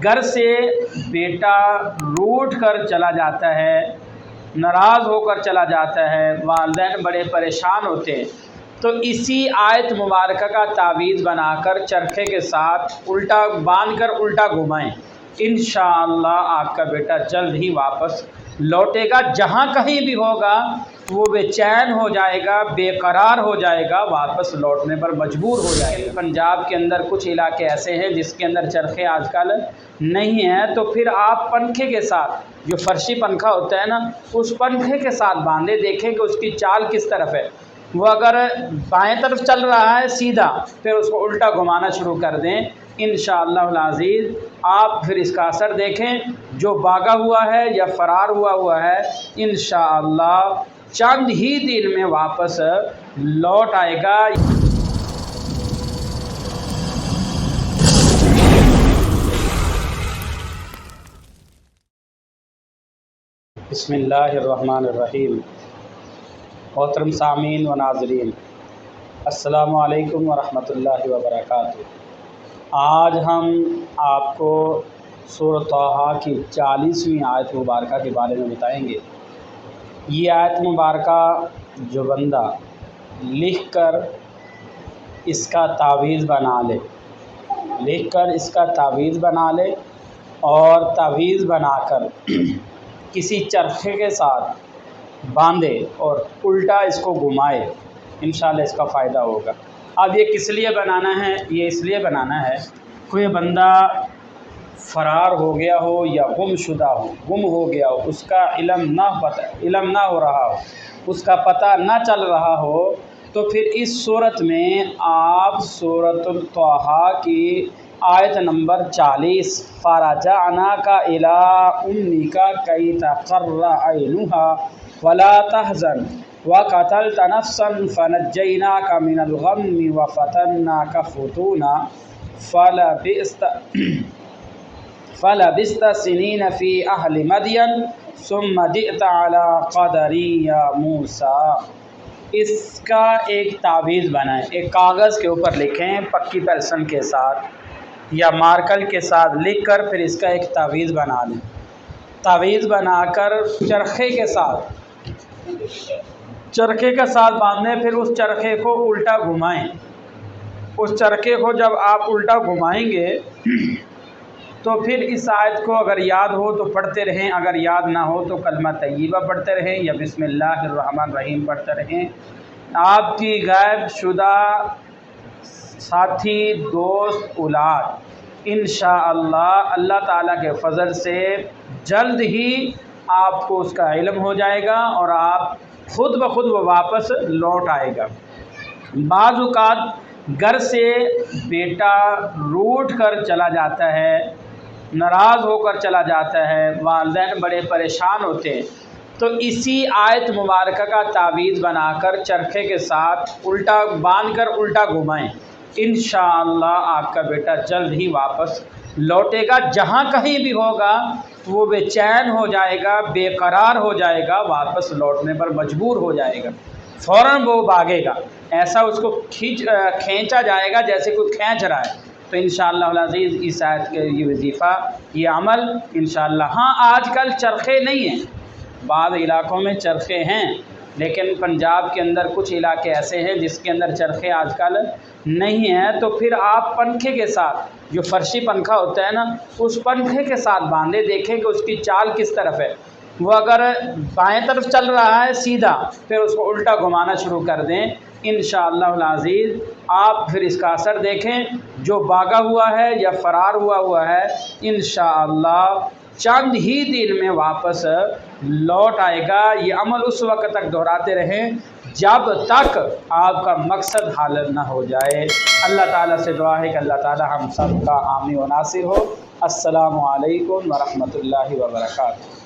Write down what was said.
گھر سے بیٹا روٹھ کر چلا جاتا ہے، ناراض ہو کر چلا جاتا ہے، والدین بڑے پریشان ہوتے ہیں، تو اسی آیت مبارکہ کا تعویذ بنا کر چرخے کے ساتھ الٹا باندھ کر الٹا گھمائیں، انشاءاللہ آپ کا بیٹا جلد ہی واپس لوٹے گا۔ جہاں کہیں بھی ہوگا وہ بے چین ہو جائے گا، بے قرار ہو جائے گا، واپس لوٹنے پر مجبور ہو جائے گا۔ پنجاب کے اندر کچھ علاقے ایسے ہیں جس کے اندر چرخے آج کل نہیں ہیں، تو پھر آپ پنکھے کے ساتھ، جو فرشی پنکھا ہوتا ہے نا، اس پنکھے کے ساتھ باندھے، دیکھیں کہ اس کی چال کس طرف ہے۔ وہ اگر بائیں طرف چل رہا ہے سیدھا، پھر اس کو الٹا گھمانا شروع کر دیں، انشاءاللہ العزیز آپ پھر اس کا اثر دیکھیں۔ جو بھاگا ہوا ہے یا فرار ہوا ہے، انشاءاللہ چند ہی دن میں واپس لوٹ آئے گا۔ بسم اللہ الرحمن الرحیم۔ محترم سامعین و ناظرین، السلام علیکم ورحمۃ اللہ وبرکاتہ۔ آج ہم آپ کو سورۃ طٰہٰ کی 40ویں آیت مبارکہ کے بارے میں بتائیں گے۔ یہ آیت مبارکہ جو بندہ لکھ کر اس کا تعویذ بنا لے، اور تعویذ بنا کر کسی چرخے کے ساتھ باندھے اور الٹا اس کو گھمائے، انشاءاللہ اس کا فائدہ ہوگا۔ اب یہ کس لیے بنانا ہے؟ یہ اس لیے بنانا ہے، کوئی بندہ فرار ہو گیا ہو یا گم ہو گیا ہو، اس کا علم نہ ہو رہا ہو، اس کا پتہ نہ چل رہا ہو، تو پھر اس صورت میں آپ سورۃ طٰہٰ کی آیت نمبر 40 فَرَجَعْنَاكَ إِلَىٰ أُمِّكَ كَيْ تَقَرَّ عَيْنُهَا وَلَا تَحْزَنَ وَقَتَلْتَ نَفْسًا فَنَجَّيْنَاكَ مِنَ الْغَمِّ وَفَتَنَّاكَ فُتُونًا فَلَبِثْتَ سِنِينَ فِي أَهْلِ مَدْيَنَ ثُمَّ جِئْتَ عَلَىٰ قَدَرٍ يَا مُوسَىٰ۔ اس کا ایک تعویذ بنائیں، ایک کاغذ کے اوپر لکھیں، پکی پینسل کے ساتھ یا مارکر کے ساتھ لکھ کر پھر اس کا ایک تعویذ بنا لیں۔ تعویذ بنا کر چرخے کے ساتھ باندھیں، پھر اس چرخے کو الٹا گھمائیں۔ اس چرخے کو جب آپ الٹا گھمائیں گے تو پھر اس آیت کو اگر یاد ہو تو پڑھتے رہیں، اگر یاد نہ ہو تو کلمہ طیبہ پڑھتے رہیں یا بسم اللہ الرحمن الرحیم پڑھتے رہیں۔ آپ کی غائب شدہ ساتھی، دوست، اولاد انشاءاللہ اللہ تعالیٰ کے فضل سے جلد ہی آپ کو اس کا علم ہو جائے گا اور آپ خود بخود وہ واپس لوٹ آئے گا۔ بعض اوقات گھر سے بیٹا روٹھ کر چلا جاتا ہے، ناراض ہو کر چلا جاتا ہے، والدین بڑے پریشان ہوتے ہیں، تو اسی آیت مبارکہ کا تعویذ بنا کر چرخے کے ساتھ الٹا باندھ کر الٹا گھمائیں، انشاءاللہ آپ کا بیٹا جلد ہی واپس لوٹے گا۔ جہاں کہیں بھی ہوگا وہ بے چین ہو جائے گا، بے قرار ہو جائے گا، واپس لوٹنے پر مجبور ہو جائے گا، فوراً وہ بھاگے گا، ایسا اس کو کھینچا جائے گا جیسے کوئی کھینچ رہا ہے۔ تو انشاءاللہ العزیز اس آیت کے یہ وظیفہ، یہ عمل انشاءاللہ، ہاں آج کل چرخے نہیں ہیں، بعض علاقوں میں چرخے ہیں، لیکن پنجاب کے اندر کچھ علاقے ایسے ہیں جس کے اندر چرخے آج کل نہیں ہیں، تو پھر آپ پنکھے کے ساتھ، جو فرشی پنکھا ہوتا ہے نا، اس پنکھے کے ساتھ باندھے، دیکھیں کہ اس کی چال کس طرف ہے۔ وہ اگر بائیں طرف چل رہا ہے سیدھا، پھر اس کو الٹا گھمانا شروع کر دیں، انشاءاللہ العزیز آپ پھر اس کا اثر دیکھیں۔ جو بھاگا ہوا ہے یا فرار ہوا ہے، انشاءاللہ چند ہی دن میں واپس لوٹ آئے گا۔ یہ عمل اس وقت تک دہراتے رہیں جب تک آپ کا مقصد حاصل نہ ہو جائے۔ اللہ تعالیٰ سے دعا ہے کہ اللہ تعالیٰ ہم سب کا حامی و ناصر ہو۔ السلام علیکم ورحمۃ اللہ وبرکاتہ۔